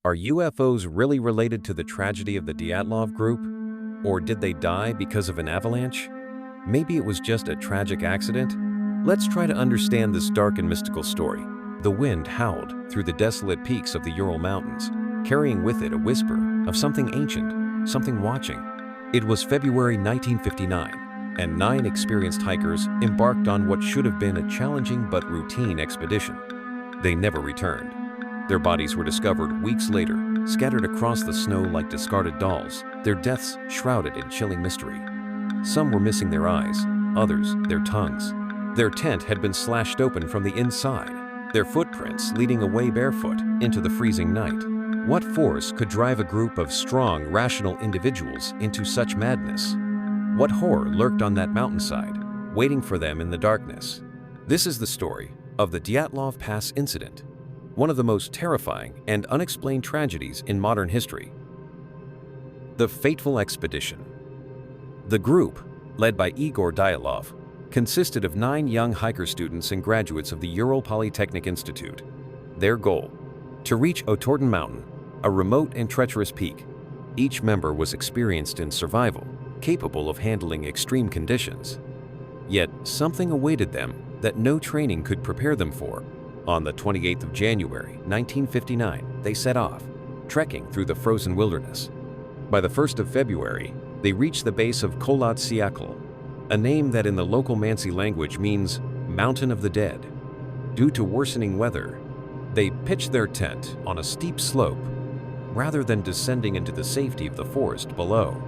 Are UFOs really related to the tragedy of the Dyatlov group? Or did they die because of an avalanche? Maybe it was just a tragic accident? Let's try to understand this dark and mystical story. The wind howled through the desolate peaks of the Ural Mountains, carrying with it a whisper of something ancient, something watching. It was February 1959, and 9 experienced hikers embarked on what should have been a challenging but routine expedition. They never returned. Their bodies were discovered weeks later, scattered across the snow like discarded dolls, their deaths shrouded in chilling mystery. Some were missing their eyes, others their tongues. Their tent had been slashed open from the inside, their footprints leading away barefoot into the freezing night. What force could drive a group of strong, rational individuals into such madness? What horror lurked on that mountainside, waiting for them in the darkness? This is the story of the Dyatlov Pass incident, one of the most terrifying and unexplained tragedies in modern history. The fateful expedition. The group, led by Igor Dyatlov, consisted of 9 young hiker students and graduates of the Ural Polytechnic Institute. Their goal: to reach Otorten Mountain, a remote and treacherous peak. Each member was experienced in survival, capable of handling extreme conditions. Yet something awaited them that no training could prepare them for. On the 28th of January, 1959, they set off, trekking through the frozen wilderness. By the 1st of February, they reached the base of Kolad Siakl, a name that in the local Mansi language means Mountain of the Dead. Due to worsening weather, they pitched their tent on a steep slope rather than descending into the safety of the forest below.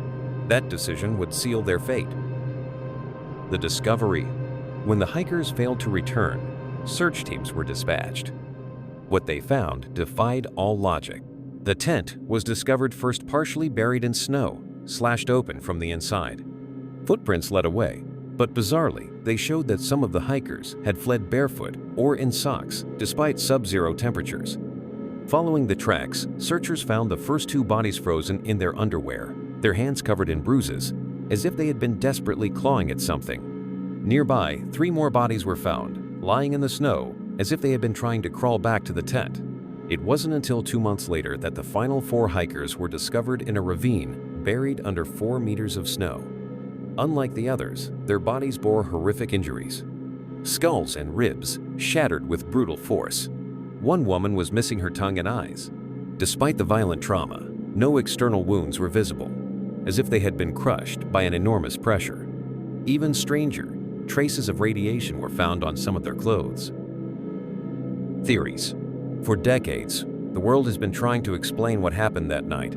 That decision would seal their fate. The discovery. When the hikers failed to return, search teams were dispatched. What they found defied all logic. The tent was discovered first partially buried in snow, slashed open from the inside. Footprints led away, but bizarrely, they showed that some of the hikers had fled barefoot or in socks despite sub-zero temperatures. Following the tracks, searchers found the first 2 bodies frozen in their underwear, their hands covered in bruises, as if they had been desperately clawing at something. Nearby, 3 more bodies were found, lying in the snow, as if they had been trying to crawl back to the tent. It wasn't until 2 months later that the final 4 hikers were discovered in a ravine buried under 4 meters of snow. Unlike the others, their bodies bore horrific injuries. Skulls and ribs shattered with brutal force. One woman was missing her tongue and eyes. Despite the violent trauma, no external wounds were visible, as if they had been crushed by an enormous pressure. Even stranger, traces of radiation were found on some of their clothes. Theories. For decades, the world has been trying to explain what happened that night.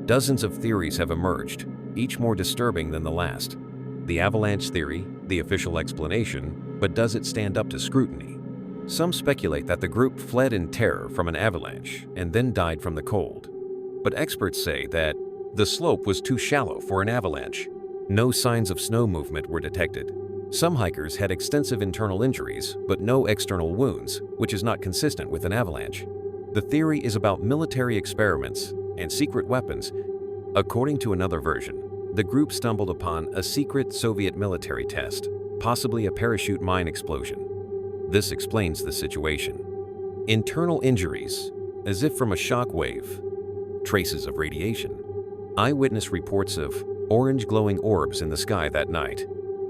Dozens of theories have emerged, each more disturbing than the last. The avalanche theory, the official explanation, but does it stand up to scrutiny? Some speculate that the group fled in terror from an avalanche and then died from the cold. But experts say that the slope was too shallow for an avalanche. No signs of snow movement were detected. Some hikers had extensive internal injuries, but no external wounds, which is not consistent with an avalanche. The theory is about military experiments and secret weapons. According to another version, the group stumbled upon a secret Soviet military test, possibly a parachute mine explosion. This explains the situation. Internal injuries, as if from a shock wave. Traces of radiation. Eyewitness reports of orange glowing orbs in the sky that night.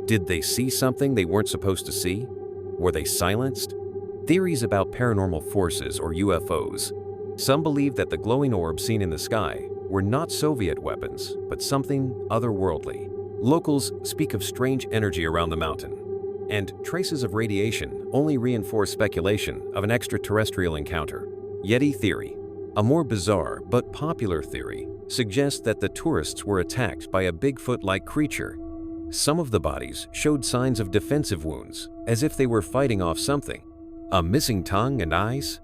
Did they see something they weren't supposed to see? Were they silenced? Theories about paranormal forces or UFOs. Some believe that the glowing orbs seen in the sky were not Soviet weapons, but something otherworldly. Locals speak of strange energy around the mountain, and traces of radiation only reinforce speculation of an extraterrestrial encounter. Yeti theory. A more bizarre but popular theory suggests that the tourists were attacked by a Bigfoot-like creature. Some of the bodies showed signs of defensive wounds, as if they were fighting off something. A missing tongue and eyes?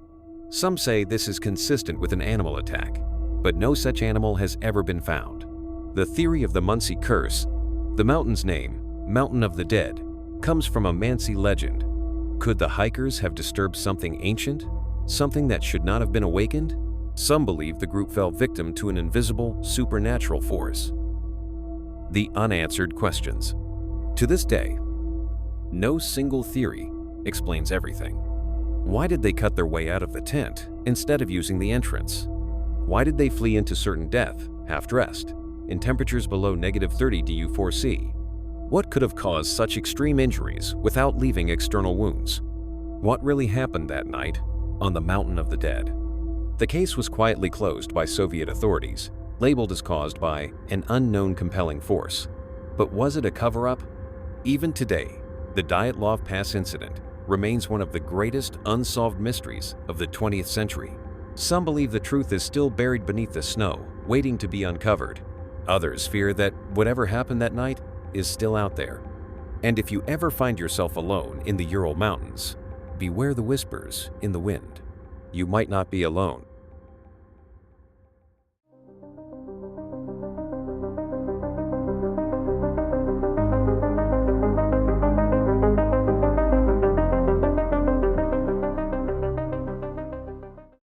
Some say this is consistent with an animal attack, but no such animal has ever been found. The theory of the Muncie Curse. The mountain's name, Mountain of the Dead, comes from a Mansi legend. Could the hikers have disturbed something ancient? Something that should not have been awakened? Some believe the group fell victim to an invisible, supernatural force. The unanswered questions. To this day, no single theory explains everything. Why did they cut their way out of the tent instead of using the entrance? Why did they flee into certain death, half-dressed, in temperatures below -30 dU4C? What could have caused such extreme injuries without leaving external wounds? What really happened that night on the Mountain of the Dead? The case was quietly closed by Soviet authorities, labeled as caused by an unknown compelling force. But was it a cover-up? Even today, the Dyatlov Pass incident remains one of the greatest unsolved mysteries of the 20th century. Some believe the truth is still buried beneath the snow, waiting to be uncovered. Others fear that whatever happened that night is still out there. And if you ever find yourself alone in the Ural Mountains, beware the whispers in the wind. You might not be alone.